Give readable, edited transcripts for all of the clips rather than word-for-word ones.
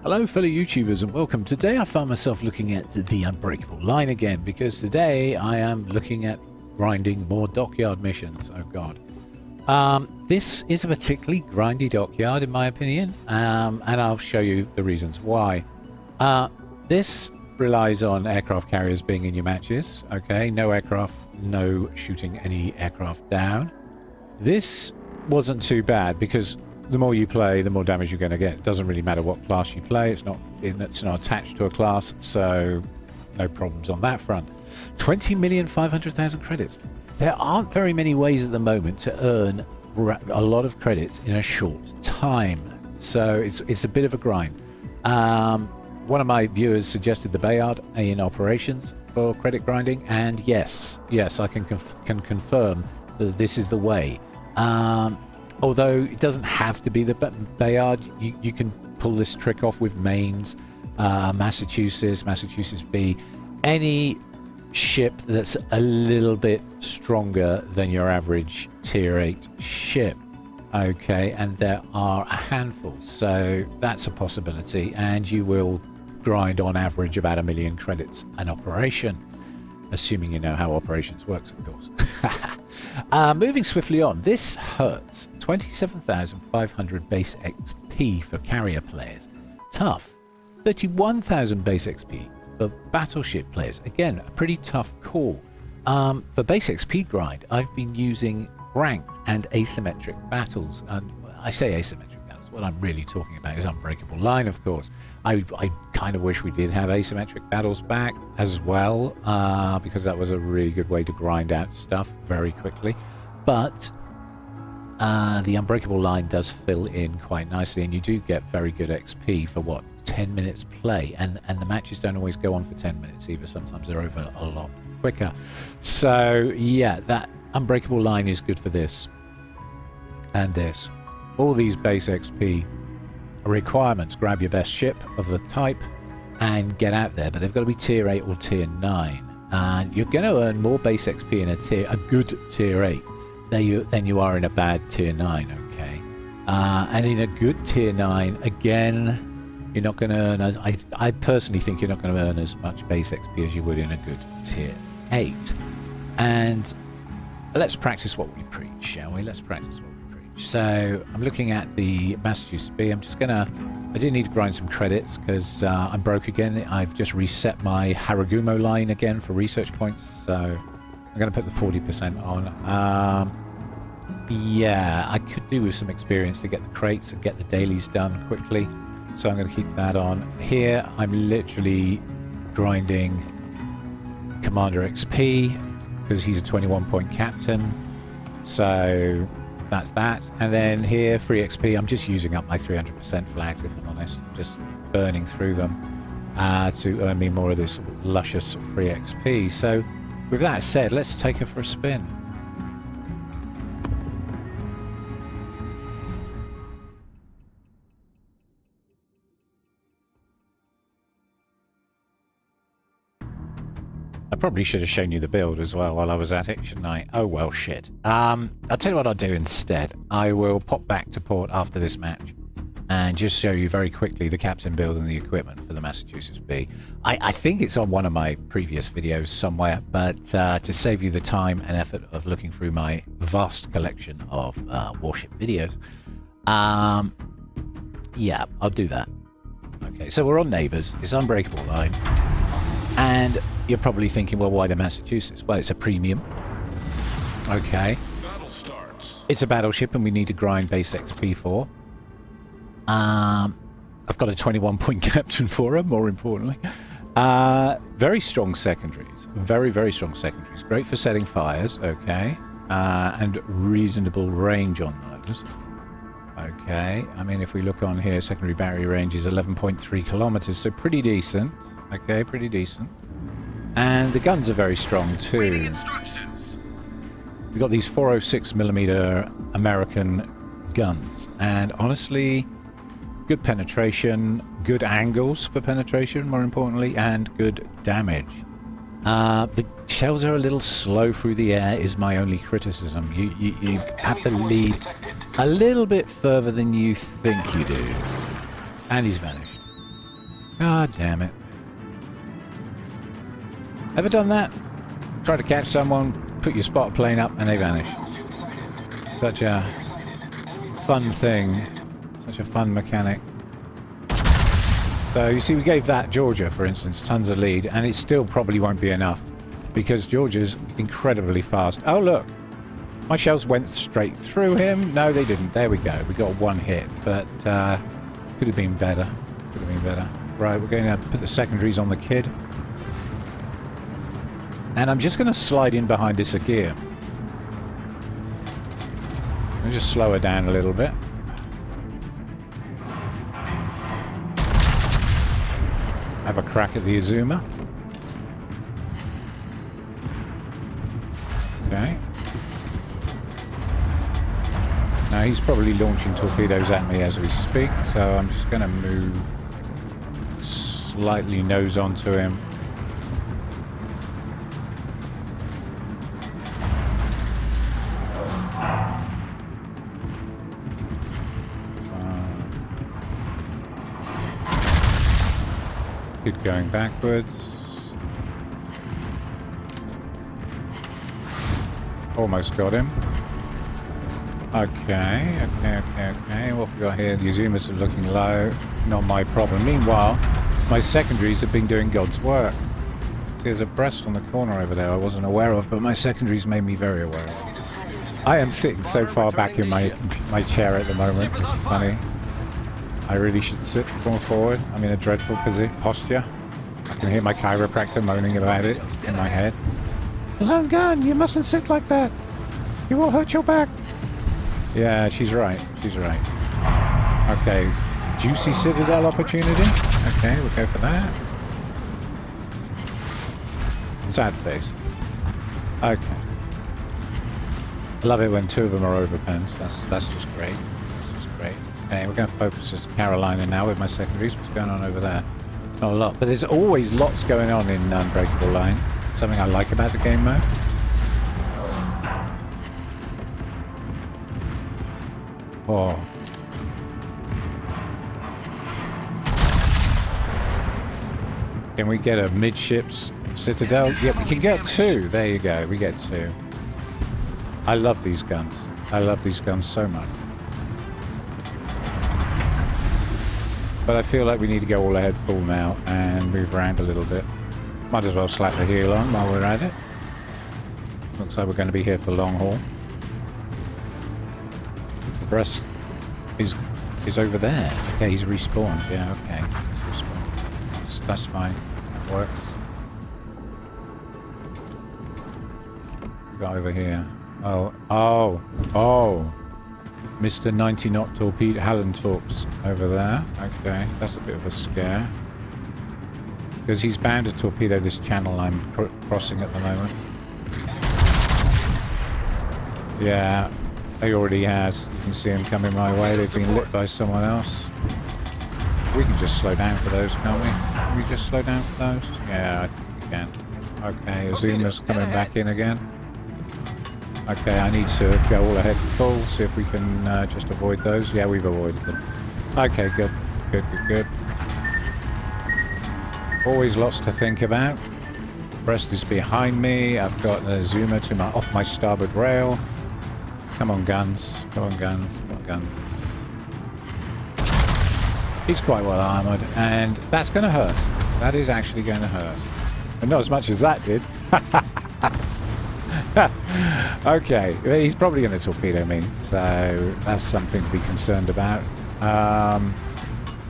Hello fellow YouTubers and welcome. Today I found myself looking at the Unbreakable line again because today I am looking at grinding more dockyard missions. Oh god. This is a particularly grindy dockyard in my opinion, and I'll show you the reasons why. This relies on aircraft carriers being in your matches. Okay, no aircraft, no shooting any aircraft down. This wasn't too bad because the more you play, the more damage you're going to get. It doesn't really matter what class you play. It's not attached to a class, so no problems on that front. 20,500,000 credits. There aren't very many ways at the moment to earn a lot of credits in a short time, so it's a bit of a grind. One of my viewers suggested the Bayard in operations for credit grinding, and yes, I can confirm that this is the way. Although it doesn't have to be the Bayard, you can pull this trick off with Mains, Massachusetts B, any ship that's a little bit stronger than your average tier 8 ship. Okay, and there are a handful, so that's a possibility, and you will grind on average about 1 million credits an operation, assuming you know how operations works, of course. Moving swiftly on, this hurts 27,500 base XP for carrier players. Tough, 31,000 base XP for battleship players. Again, a pretty tough call. For base XP grind, I've been using ranked and asymmetric battles. And I say asymmetric battles, what I'm really talking about is Unbreakable Line, of course. I kind of wish we did have asymmetric battles back as well, because that was a really good way to grind out stuff very quickly. But the Unbreakable Line does fill in quite nicely, and you do get very good XP for what, 10 minutes play, and the matches don't always go on for 10 minutes either. Sometimes they're over a lot quicker. So yeah, that Unbreakable Line is good for this and this. All these base XP requirements: grab your best ship of the type and get out there, but they've got to be tier 8 or tier 9, and you're going to earn more base XP in a good tier 8 than you are in a bad tier 9. Okay, and in a good tier 9, again, you're not going to earn as I personally think you're not going to earn as much base XP as you would in a good tier 8. And let's practice what we preach, shall we? Let's practice what we preach. So I'm looking at the Massachusetts B. I do need to grind some credits because I'm broke again. I've just reset my Haragumo line again for research points, so I'm going to put the 40% on. Yeah, I could do with some experience to get the crates and get the dailies done quickly, so I'm going to keep that on. Here I'm literally grinding Commander XP because he's a 21-point captain, so that's that. And then here, free XP, I'm just using up my 300% flags, if I'm honest, just burning through them to earn me more of this luscious free XP. So with that said, let's take her for a spin. I probably should have shown you the build as well while I was at it, shouldn't I? Oh well, shit. I'll tell you what I'll do instead. I will pop back to port after this match and just show you very quickly the captain build and the equipment for the Massachusetts B. I think it's on one of my previous videos somewhere, but to save you the time and effort of looking through my vast collection of warship videos, yeah, I'll do that. Okay, so we're on Neighbours. It's Unbreakable Line. And you're probably thinking, well, why the Massachusetts? Well, it's a premium. Okay. Battle starts. It's a battleship and we need to grind base XP for. I've got a 21-point captain for her, more importantly. Very strong secondaries. Very, very strong secondaries. Great for setting fires, okay. And reasonable range on those. Okay, I mean, if we look on here, secondary battery range is 11.3 kilometers, so pretty decent. Okay, pretty decent. And the guns are very strong too. We've got these 406mm American guns, and honestly, good penetration, good angles for penetration, more importantly, and good damage. The shells are a little slow through the air is my only criticism. You have to lead a little bit further than you think you do. And he's vanished. God damn it. Ever done that? Try to catch someone, put your spot plane up, and they vanish. Such a fun thing. Such a fun mechanic. So you see, we gave that Georgia, for instance, tons of lead, and it still probably won't be enough because Georgia's incredibly fast. Oh look, my shells went straight through him. No, they didn't. There we go. We got one hit, but could have been better. Could have been better. Right, we're going to put the secondaries on the kid, and I'm just going to slide in behind this gear. I'll just slow her down a little bit. Have a crack at the Azuma. Okay. Now he's probably launching torpedoes at me as we speak, so I'm just going to move slightly nose onto him. Kid going backwards. Almost got him. Okay. What have we got here? The Azumas are looking low. Not my problem. Meanwhile, my secondaries have been doing God's work. There's a breast on the corner over there I wasn't aware of, but my secondaries made me very aware of. I am sitting so far back in my chair at the moment. It's funny. I really should sit more forward. I'm in a dreadful posture. I can hear my chiropractor moaning about it in my head. Long gun, you mustn't sit like that. You will hurt your back. Yeah, she's right. She's right. Okay. Juicy Citadel opportunity. Okay, we'll go for that. Sad face. Okay. I love it when two of them are overpens. That's just great. That's just great. Okay, we're going to focus this Carolina now with my secondaries. What's going on over there? Not a lot, but there's always lots going on in Unbreakable Line. Something I like about the game mode. Oh. Can we get a midships Citadel? Yeah, we can get two. There you go. We get two. I love these guns. I love these guns so much. But I feel like we need to go all ahead full now and move around a little bit. Might as well slap the heel on while we're at it. Looks like we're going to be here for long haul. The breast is over there. Okay, he's respawned. Yeah, okay. He's respawned. That's fine. That works. We got over here. Oh. Mr. 90 knot torpedo Hallentorps over there. Okay, that's a bit of a scare. Because he's bound to torpedo this channel I'm crossing at the moment. Yeah, he already has. You can see him coming my way. They've been lit by someone else. We can just slow down for those, can't we? Can we just slow down for those? Yeah, I think we can. Okay, Azuma's coming back in again. Okay, I need to go all ahead full, see if we can just avoid those. Yeah, we've avoided them. Okay, good. Good. Always lots to think about. Brest is behind me. I've got an Azuma to off my starboard rail. Come on, guns. Come on, guns. Come on, guns. He's quite well armoured, and that's going to hurt. That is actually going to hurt. But not as much as that did. Okay, he's probably going to torpedo me, so that's something to be concerned about.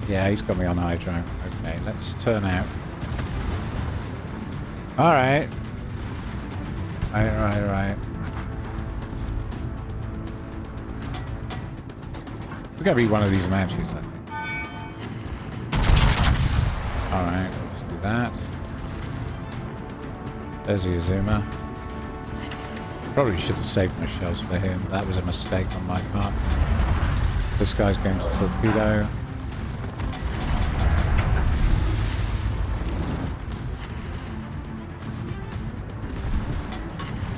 Yeah, he's got me on hydro. Okay, let's turn out. Alright. Right. It's going to be one of these matches, I think. Alright, let's do that. There's the Azuma. Probably should have saved my shells for him. That was a mistake on my part. This guy's going to torpedo.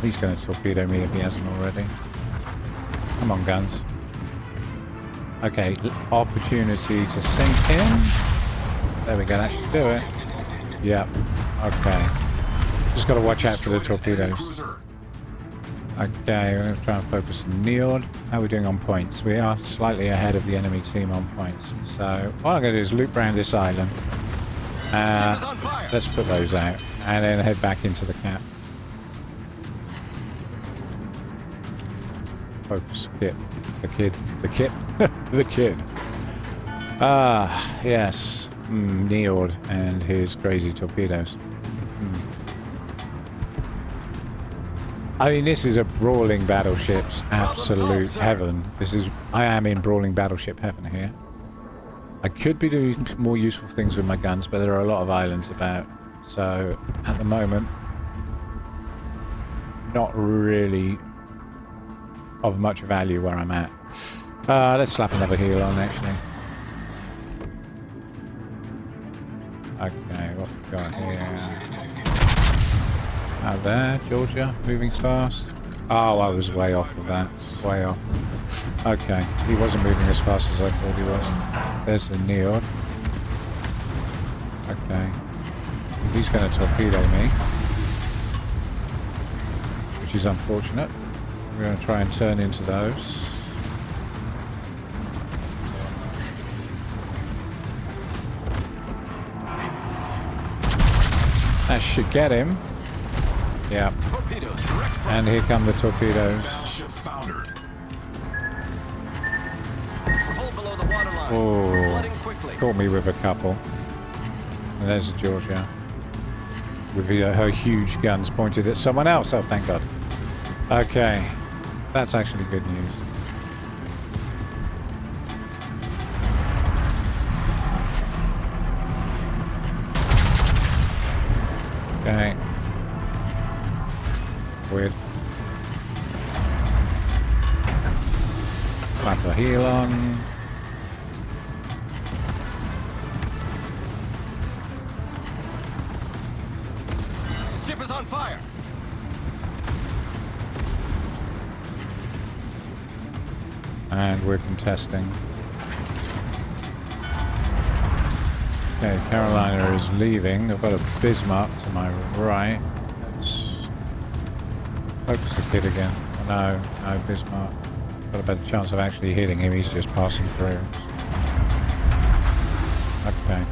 He's going to torpedo me if he hasn't already. Come on, guns. Okay, opportunity to sink him. There we go, that should do it. Yep. Okay. Just got to watch out for the torpedoes. Okay, we're going to try and focus on Neord. How are we doing on points? We are slightly ahead of the enemy team on points. So what I'm going to do is loop around this island. Let's put those out. And then head back into the cap. Focus. Kit. The kid. The kit. The kid. Ah, yes. Neord and his crazy torpedoes. I mean, this is a brawling battleship's absolute heaven. I am in brawling battleship heaven here. I could be doing more useful things with my guns, but there are a lot of islands about. So, at the moment, not really of much value where I'm at. Let's slap another heel on, actually. Okay, what we got here? Out there, Georgia, moving fast. Oh, I was way off of that. Way off. Okay, he wasn't moving as fast as I thought he was. There's the Neord. Okay. He's going to torpedo me. Which is unfortunate. We're going to try and turn into those. That should get him. Yeah. And here come the torpedoes. Oh, caught me with a couple. And there's the Georgia. With her huge guns pointed at someone else. Oh, thank God. Okay. That's actually good news. Okay. Weird. Clap the heel on. Ship is on fire. And we're contesting. Okay, Carolina is leaving. I've got a Bismarck to my right. Let's focus the kid again. No, no Bismarck. Got a better chance of actually hitting him. He's just passing through. Okay.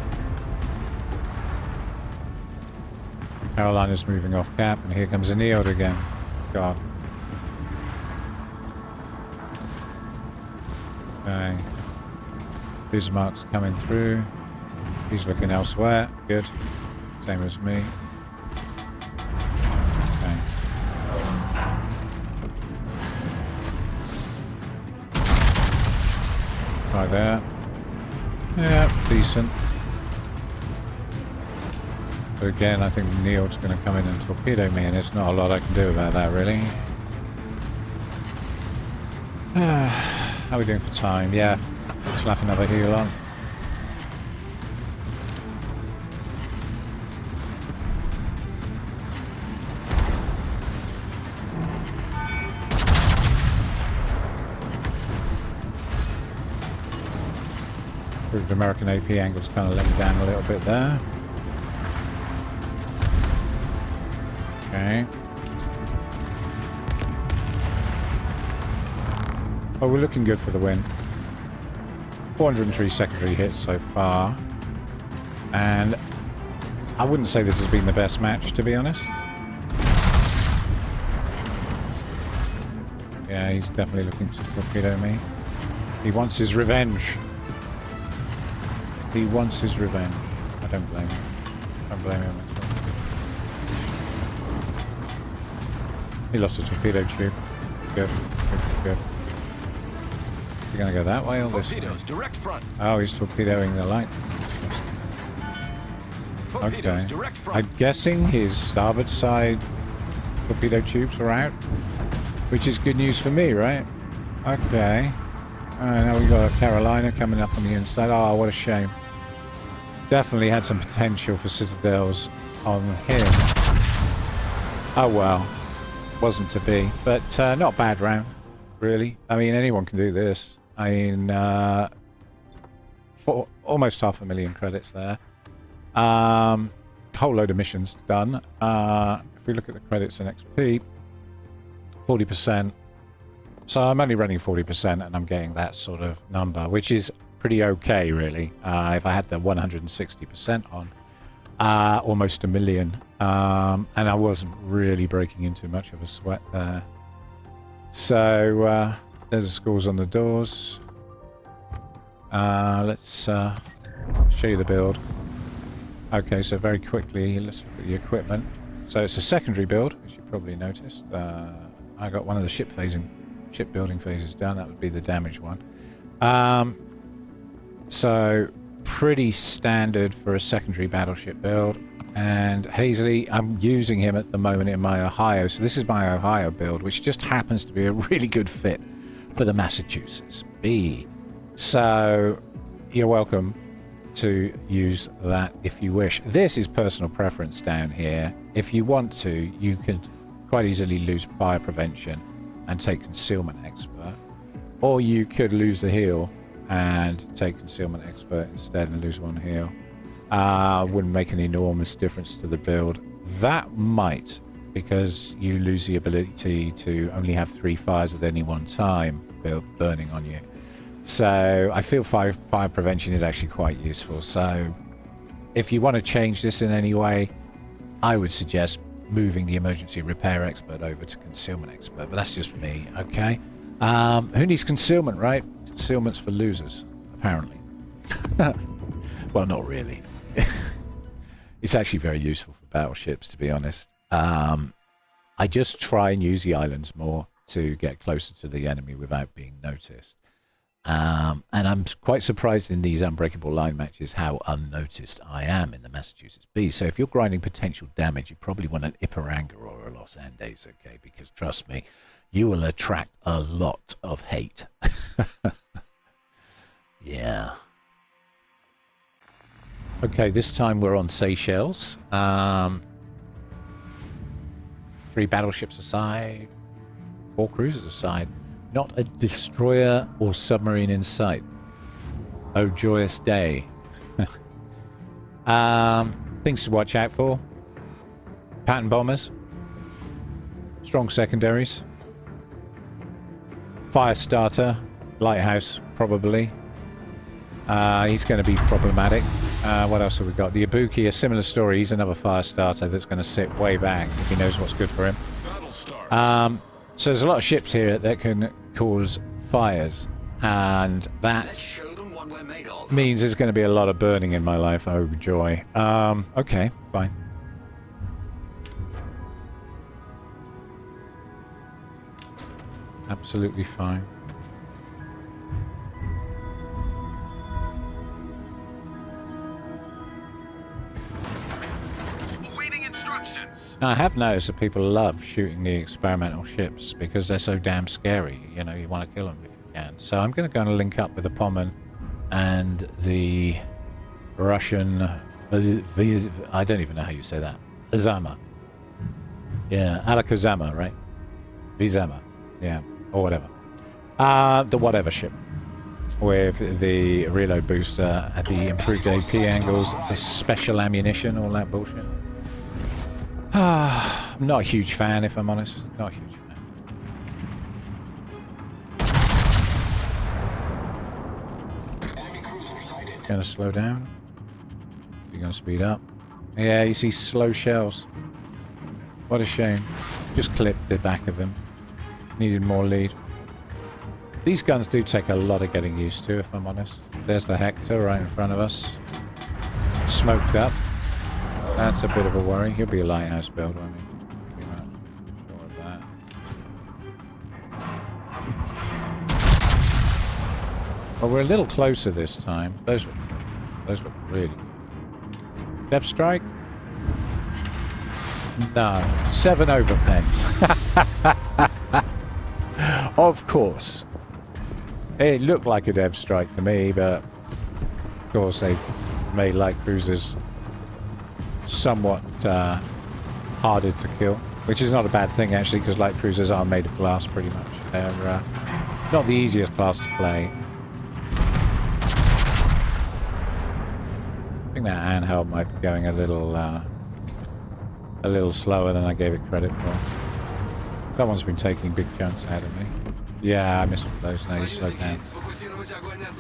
Carolina's moving off cap, and here comes a Neord again. God. Okay. Bismarck's coming through. He's looking elsewhere. Good. Same as me. Okay. Right there. Yeah, decent. But again, I think Neord's going to come in and torpedo me, and there's not a lot I can do about that, really. How are we doing for time? Yeah. Slap another heel on. Proved American AP angles kind of let me down a little bit there. Okay. Oh, we're looking good for the win. 403 secondary hits so far. And I wouldn't say this has been the best match, to be honest. Yeah, he's definitely looking to torpedo me. He wants his revenge. He wants his revenge. I don't blame him. I don't blame him at all. He lost a torpedo tube. Good. Good, good. Is he going to go that way or this way? Direct front. Oh, he's torpedoing the light. Okay. I'm guessing his starboard side torpedo tubes are out. Which is good news for me, right? Okay. Alright, now we've got Carolina coming up on the inside. Oh, what a shame. Definitely had some potential for citadels on him. Oh well. Wasn't to be. But not a bad round, really. I mean, anyone can do this. I mean, for almost 500,000 credits there. Whole load of missions done. If we look at the credits and XP, 40%. So I'm only running 40% and I'm getting that sort of number, which is pretty okay, really. If I had the 160% on, almost 1 million. And I wasn't really breaking into much of a sweat there. So there's the scores on the doors. Let's show you the build. Okay, so very quickly, let's look at the equipment. So it's a secondary build, as you probably noticed. I got one of the shipbuilding phases done. That would be the damaged one. So pretty standard for a secondary battleship build. And Hazley, I'm using him at the moment in my Ohio. So this is my Ohio build, which just happens to be a really good fit for the Massachusetts B. So you're welcome to use that if you wish. This is personal preference down here. If you want to, you can quite easily lose fire prevention and take concealment expert, or you could lose the heal and take concealment expert instead and lose 1 heal. Wouldn't make an enormous difference to the build. That might, because you lose the ability to only have 3 fires at any one time burning on you. So I feel fire prevention is actually quite useful. So if you want to change this in any way, I would suggest moving the emergency repair expert over to concealment expert. But that's just me, okay? Who needs concealment, right? Concealment's for losers, apparently. Well, not really. It's actually very useful for battleships, to be honest. I just try and use the islands more to get closer to the enemy without being noticed. And I'm quite surprised in these unbreakable line matches how unnoticed I am in the Massachusetts B. So if you're grinding potential damage, you probably want an Iparanga or a Los Andes, okay? Because trust me, you will attract a lot of hate. Yeah. Okay, this time we're on Seychelles. 3 battleships aside, 4 cruisers aside. Not a destroyer or submarine in sight. Oh, joyous day. Things to watch out for. Pattern bombers. Strong secondaries. Fire starter. Lighthouse, probably. He's going to be problematic. What else have we got? The Ibuki, a similar story. He's another fire starter that's going to sit way back if he knows what's good for him. So there's a lot of ships here that can cause fires, and that means there's going to be a lot of burning in my life. Oh joy. Okay, fine. Absolutely fine. Now, I have noticed that people love shooting the experimental ships because they're so damn scary. You know, you want to kill them if you can. So I'm going to go and link up with the Pommern and the Russian... I don't even know how you say that. Zama. Yeah, Alakazama, right? Vizama. Yeah, or whatever. The whatever ship. With the reload booster, the improved AP angles, the special ammunition, all that bullshit. I'm not a huge fan, if I'm honest. Not a huge fan. Gonna slow down. You're gonna speed up. Yeah, you see slow shells. What a shame. Just clipped the back of him. Needed more lead. These guns do take a lot of getting used to, if I'm honest. There's the Hector right in front of us. Smoked up. That's a bit of a worry. He'll be a lighthouse build, won't he? Pretty much sure of that. Well, we're a little closer this time. Those look really good. Depth strike? No. 7 over pens. Of course. It looked like a dev strike to me, but of course they made light cruisers somewhat harder to kill, which is not a bad thing actually, because light cruisers are made of glass pretty much. They're not the easiest class to play. I think think that handheld might be going a little slower than I gave it credit for. Someone's been taking big chunks out of me. Yeah, I missed those. Now you slowed down.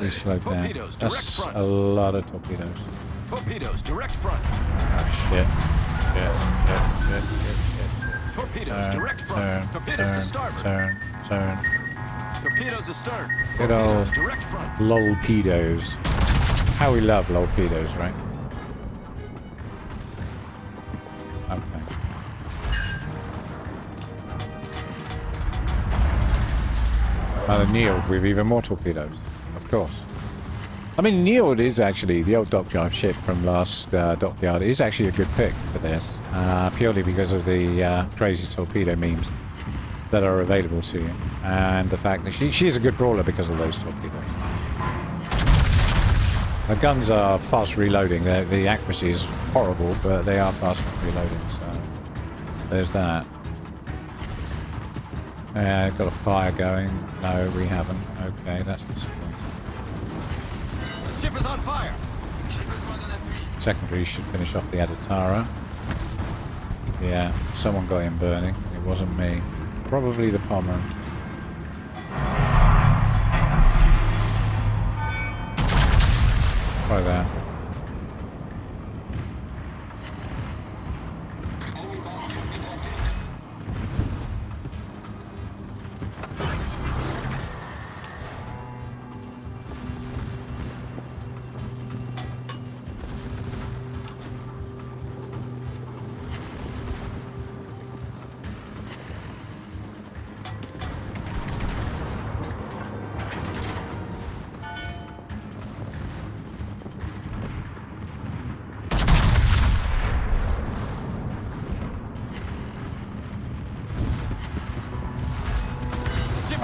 You slowed down. That's a lot of torpedoes. Torpedoes, direct front. Oh shit. Shit. Torpedoes, direct front. Torpedoes to starboard. Turn. Torpedoes astern. Good old Torpedoes, direct front. lolpedos. How we love lolpedos, right? Okay. And Nield with even more torpedoes, of course. I mean, Nield is actually, the old dockyard ship from last dockyard is actually a good pick for this, purely because of the crazy torpedo memes that are available to you, and the fact that she's a good brawler because of those torpedoes. Her guns are fast reloading. The accuracy is horrible, but they are fast reloading, so there's that. Yeah, got a fire going. No, we haven't. Okay, that's disappointing. The ship is on fire. Secondary should finish off the Adatara. Yeah, someone got him burning. It wasn't me. Probably the Pommer. Try that.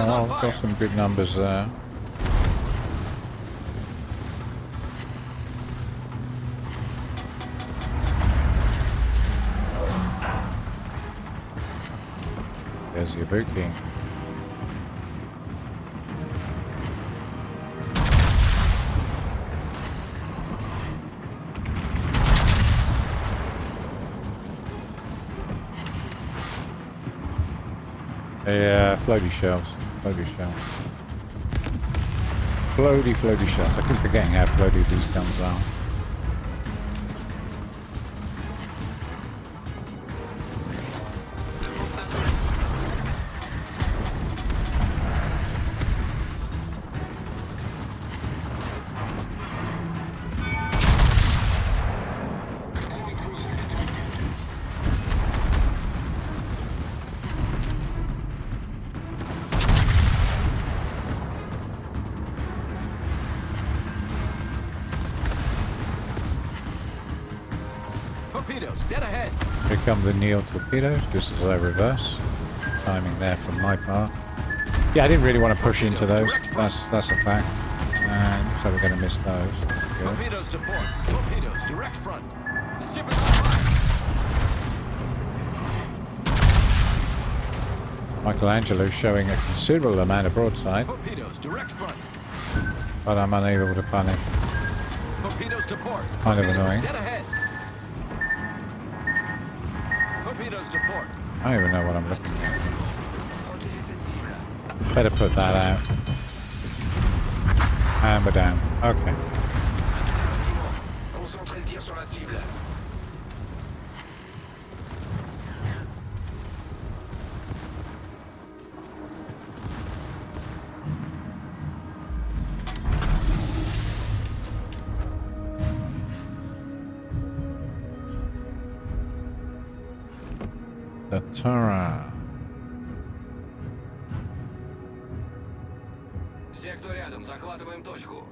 Oh, got some good numbers there. There's your booking. Yeah, floaty shells. Floaty shells. Floaty shells. I keep forgetting how floaty these guns are. Torpedoes, dead ahead. Here come the Neo torpedoes, just as I reverse. Timing there from my part. Yeah, I didn't really want to push into those. That's a fact. And so we're going to miss those. Good. Torpedoes to port. Torpedoes, direct front. The ship is on fire. Michelangelo showing a considerable amount of broadside, Torpedoes, direct front. but I'm unable to punish. Torpedoes to port. Kind of Torpedoes, annoying. dead ahead. Torpedoes to port. I don't even know what I'm looking at. Better put that out. And we're down. Okay. The Tara. Все, кто рядом, захватываем точку.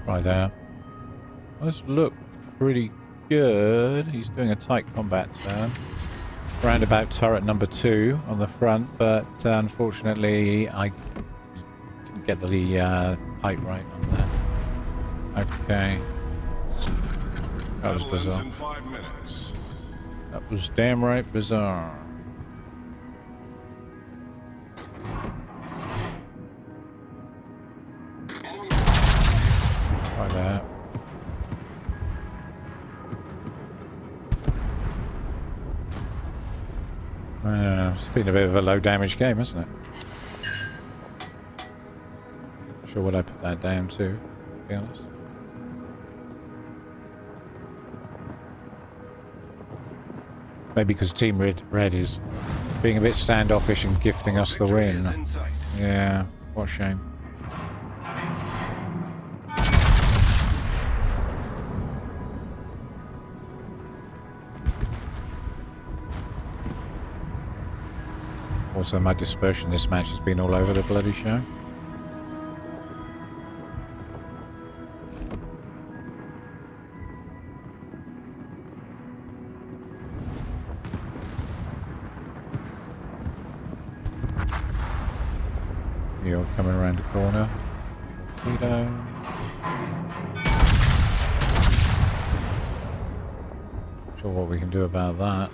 Right there. Those look pretty good. He's doing a tight combat turn. Roundabout turret number 2 on the front, but unfortunately I didn't get the height right on that. Okay. That was bizarre. In 5 minutes. That was damn right bizarre. Enemy Try that. It's been a bit of a low damage game, hasn't it? Not sure what I put that down to be honest. Maybe because Team Red is being a bit standoffish and gifting us the win. Yeah, what a shame. Also, my dispersion this match has been all over the bloody show. You're coming around the corner. Torpedo. Not sure what we can do about that.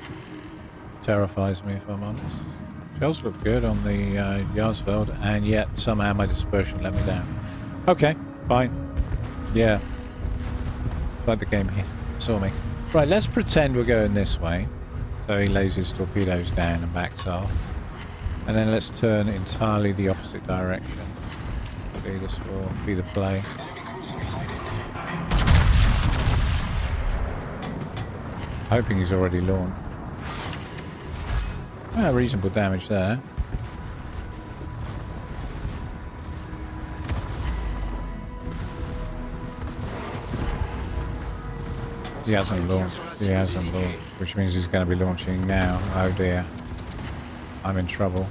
Terrifies me if I'm honest. Shells look good on the Yarsfeld, and yet somehow my dispersion let me down. Okay, fine. Yeah. Glad the game here saw me. Right, let's pretend we're going this way. So he lays his torpedoes down and backs off. And then let's turn entirely the opposite direction. See, this will be the play. Hoping he's already launched. Reasonable damage there. He hasn't launched. He hasn't launched, which means he's going to be launching now. Oh dear. I'm in trouble.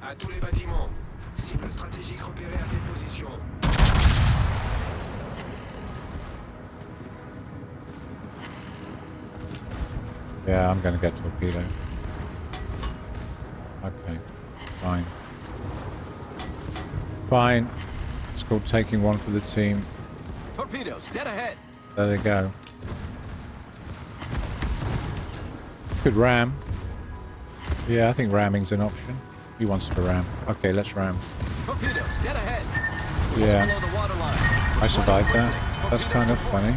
À tous les bâtiments. Cible stratégique repérée à cette position. Yeah, I'm going to get torpedo. Okay, fine. Fine. It's called taking one for the team. Torpedoes dead ahead. There they go. Could ram. Yeah, I think ramming's an option. He wants to ram. Okay, let's ram. Torpedoes dead ahead. Yeah. Below the water line. I survived that. That's kind of funny.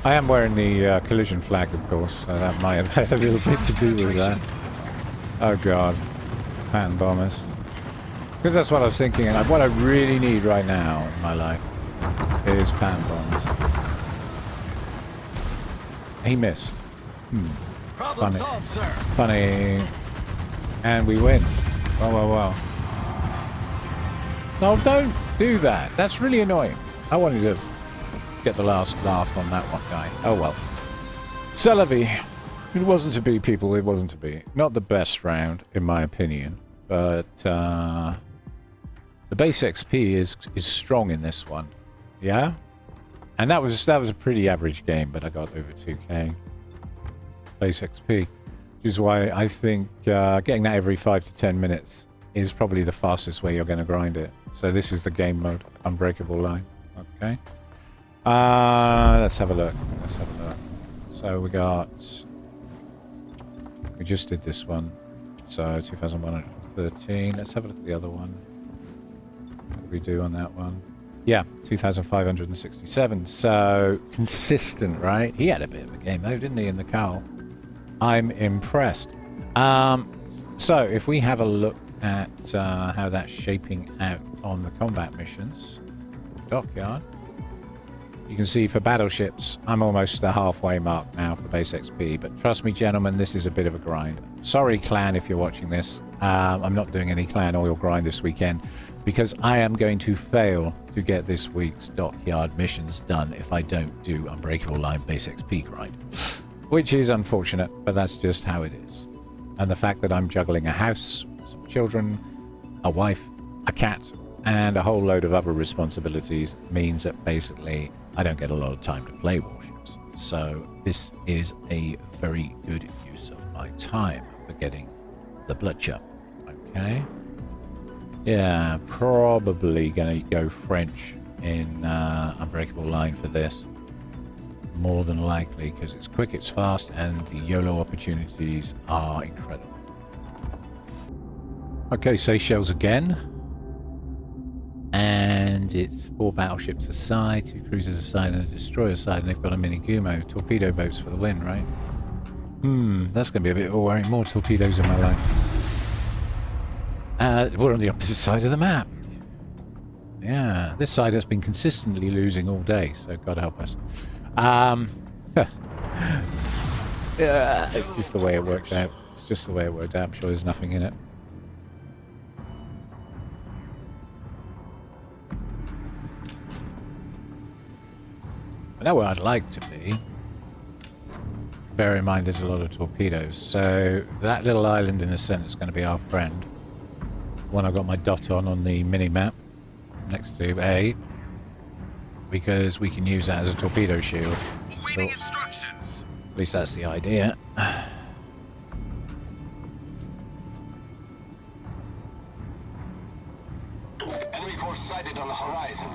I am wearing the collision flag, of course, so that might have had a little bit to do with that. Oh god. Pattern bombers. Because that's what I was thinking, and what I really need right now in my life is pattern bombers. He missed. Problem Funny. solved, sir. Funny. And we win. Wow, wow, wow. No, don't do that. That's really annoying. I wanted to get the last laugh on that one guy. Oh well. Celebi. It wasn't to be, people. It wasn't to be. Not the best round, in my opinion. But the base XP is strong in this one. Yeah? And that was a pretty average game, but I got over 2k. Base XP. Which is why I think getting that every 5 to 10 minutes is probably the fastest way you're going to grind it. So this is the game mode, Unbreakable Line. Okay. Let's have a look. Let's have a look. So we just did this one. So 2,113. Let's have a look at the other one. What did we do on that one? Yeah, 2,567. So consistent, right? He had a bit of a game though, didn't he, in the Cowl? I'm impressed. So if we have a look at how that's shaping out on the combat missions, dockyard, you can see for battleships, I'm almost the halfway mark now for base XP, but trust me, gentlemen, this is a bit of a grind. Sorry, clan, if you're watching this. I'm not doing any clan oil grind this weekend because I am going to fail to get this week's dockyard missions done if I don't do Unbreakable Line base XP grind. Which is unfortunate, but that's just how it is. And the fact that I'm juggling a house, some children, a wife, a cat, and a whole load of other responsibilities means that basically I don't get a lot of time to play warships. So this is a very good use of my time for getting the Blutcher. Okay. Yeah, probably going to go French in Unbreakable Line for this. more than likely, because it's quick, it's fast, and the YOLO opportunities are incredible. Okay, Seychelles again. And it's 4 battleships aside, 2 cruisers aside, and a destroyer aside, and they've got a mini Gumo. Torpedo boats for the win, right? That's going to be a bit of a worry. More torpedoes in my life. We're on the opposite side of the map. Yeah, this side has been consistently losing all day, so God help us. Yeah, it's just the way it worked out. It's just the way it worked out. I'm sure there's nothing in it. I know where I'd like to be. Bear in mind there's a lot of torpedoes. So that little island in the center is going to be our friend. One I've got my dot on the mini-map next to A. Because we can use that as a torpedo shield. So, at least that's the idea. Enemy force sighted on the horizon.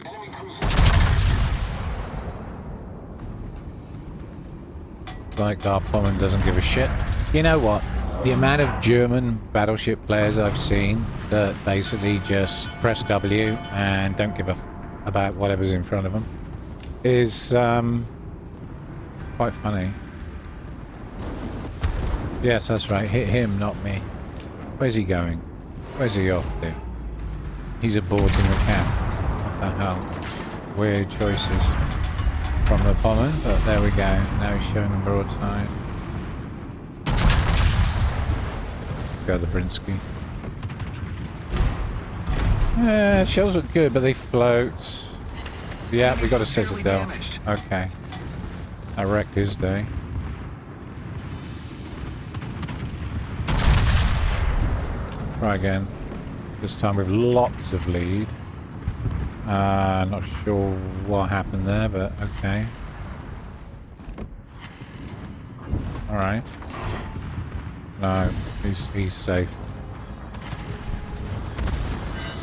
Enemy cruiser. Like our Pommern doesn't give a shit. You know what? The amount of German battleship players I've seen that basically just press W and don't give a f about whatever's in front of them is quite funny. Yes, that's right. Hit him, not me. Where's he going? Where's he off to? He's aborting the camp. What the hell? Weird choices from the Pommern, but there we go. Now he's showing them broadside. Go the Brinsky. Yeah, shells look good, but they float. Yeah, we got a citadel. Okay. I wrecked his day. Try again. This time with lots of lead. Not sure what happened there, but okay. Alright. No, he's safe.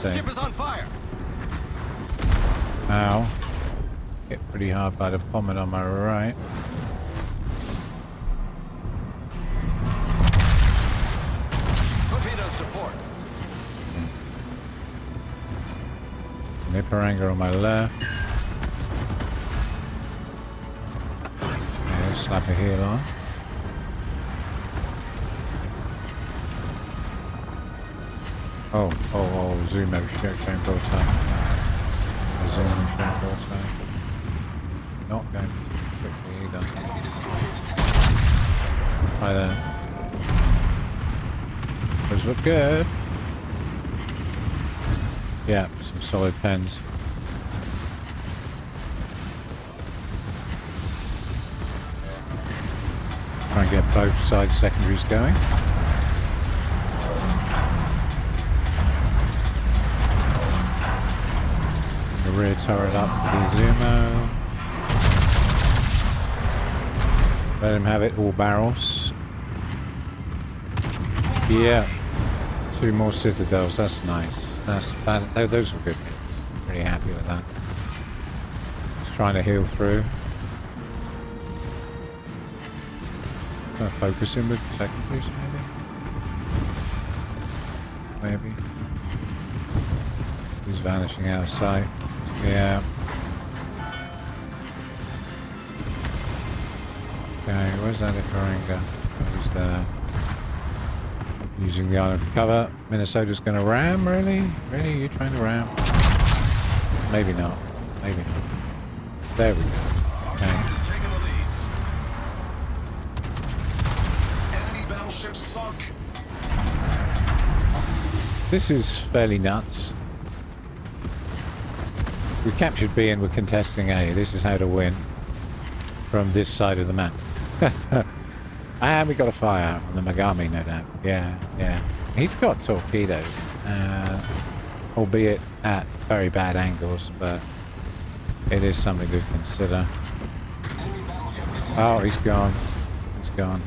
Ship is on fire. Ow. Hit pretty hard by the Pommern on my right. Torpedoes to port. Niparanga on my left. Yeah, slap a heel on. Oh, zoom out, showing broadside. Zoom and showing broadside. Not going quickly either. Hi there. Those look good. Yeah, some solid pens. Try and get both side secondaries going. The rear turret up for the Zumo. Let him have it, all barrels. Yeah, 2 more citadels, that's nice. Those were good hits. Pretty happy with that. Just trying to heal through. Focus him with secondaries, maybe? He's vanishing out of sight. Yeah. Okay, where's that Ifaranga? Oh, he's there. Using the island for cover. Minnesota's going to ram, really? Really? You trying to ram? Maybe not. Maybe not. There we go. Okay. Enemy battleship sunk. This is fairly nuts. We captured B and we're contesting A. This is how to win from this side of the map. And we got a fire on the Megami, no doubt. Yeah. He's got torpedoes, albeit at very bad angles, but it is something to consider. Oh, he's gone. He's gone.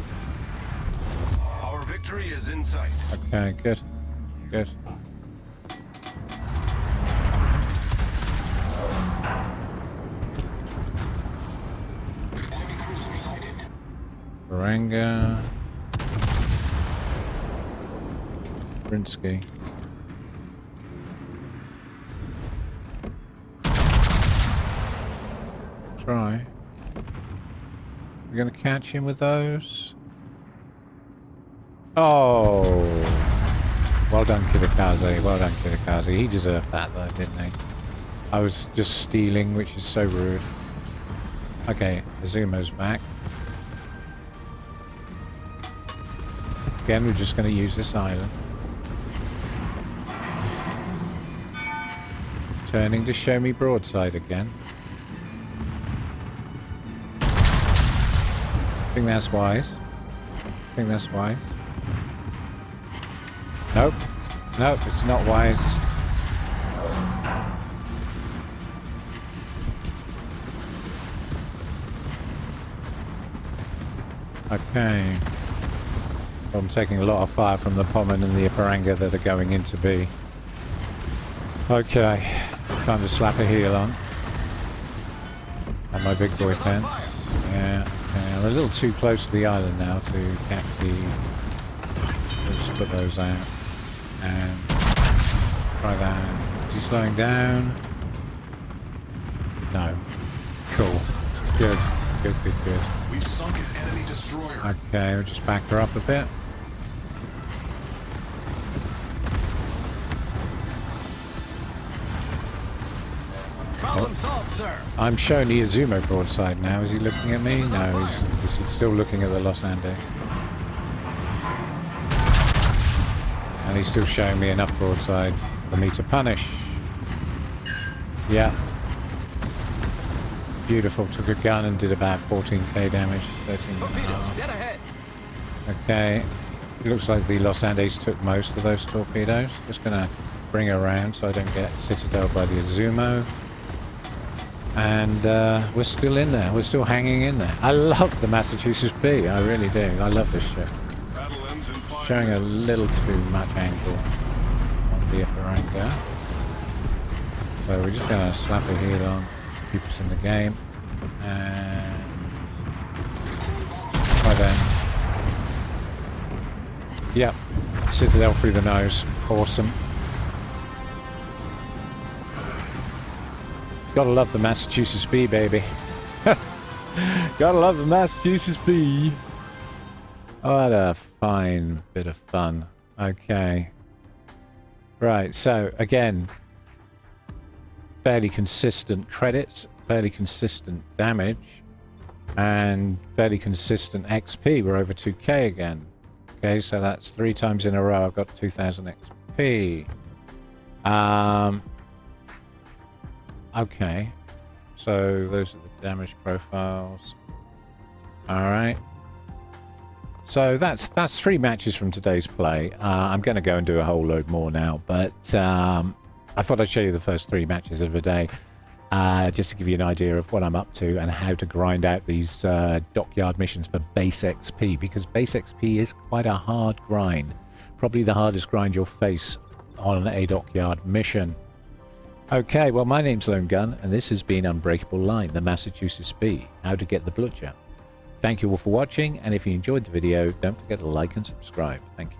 Our victory is in sight. Okay, good. Good. Varanga. Brinsky. Try. We're gonna catch him with those. Oh, well done, Kidakaze. Well done, Kidakaze. He deserved that, though, didn't he? I was just stealing, which is so rude. Okay, Azumo's back. Again, we're just going to use this island. Turning to show me broadside again. I think that's wise. I think that's wise. Nope. Nope, it's not wise. Okay. I'm taking a lot of fire from the Pommen and the Iparanga that are going into B. Okay. Time to slap a heel on. And my big boy fence. Yeah. I'm a little too close to the island now to catch the... Let's put those out. And try that. Is he slowing down? No. Cool. Good. Good, good, good. We've sunk an enemy destroyer. Okay, we'll just back her up a bit. Problem solved, sir. I'm showing the Izumo broadside now. Is he looking at me? No, he's still looking at the Los Andes. And he's still showing me enough broadside for me to punish. Yeah. Beautiful. Took a gun and did about 14k damage. 13.5. Dead ahead. Okay. It looks like the Los Andes took most of those torpedoes. Just gonna bring her around so I don't get citadeled by the Izumo. And we're still in there. We're still hanging in there. I love the Massachusetts B. I really do. I love this ship. Showing a little too much angle on the Iparanga. So we're just going to slap a heel on, keep us in the game. And... Right then. Yep. Citadel through the nose. Awesome. Gotta love the Massachusetts B, baby. Gotta love the Massachusetts B. What a fine bit of fun. Okay. Right, so again, fairly consistent credits, fairly consistent damage, and fairly consistent XP. We're over 2k again. Okay, so that's 3 times in a row I've got 2000 XP. Okay, so those are the damage profiles. Alright. So that's 3 matches from today's play. I'm going to go and do a whole load more now, but I thought I'd show you the first 3 matches of the day, just to give you an idea of what I'm up to and how to grind out these dockyard missions for base XP, because base XP is quite a hard grind. Probably the hardest grind you'll face on a dockyard mission. Okay, well, my name's Lone Gun, and this has been Unbreakable Line, the Massachusetts B, how to get the Blutcher. Thank you all for watching, and if you enjoyed the video, don't forget to like and subscribe. Thank you.